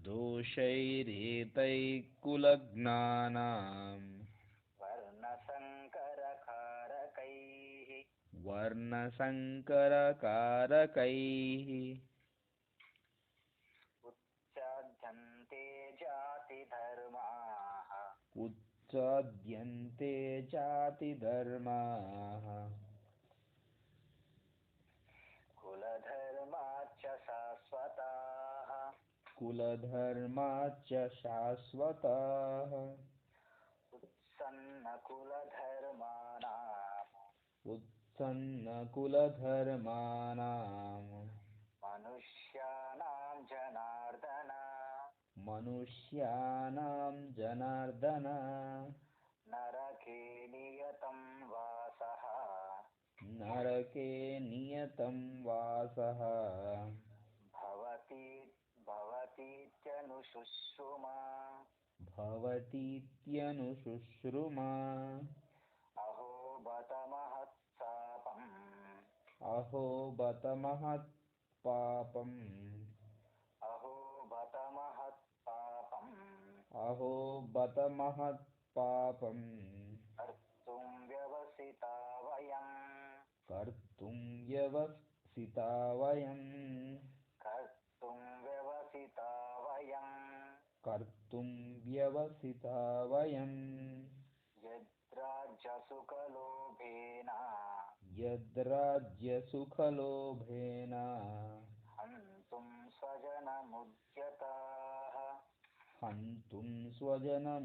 दोषैरेतैकुलज्ञानाम् वर्णसङ्करकारकैः उच्चाद्यन्ते जातिधर्माः कुलधर्माच्च शाश्वताः उत्सन्नकुलधर्माणाम् मनुष्याणां जनार्दन नरके नियतं वासः भवतीत्यनुशुश्रुमा अहो बत महत्पापम् अहो बत महत्पापम् कर्तुं व्यवसिता वयम् यद्राज्यसुखलोभेन हन्तुं स्वजनमुद्यताः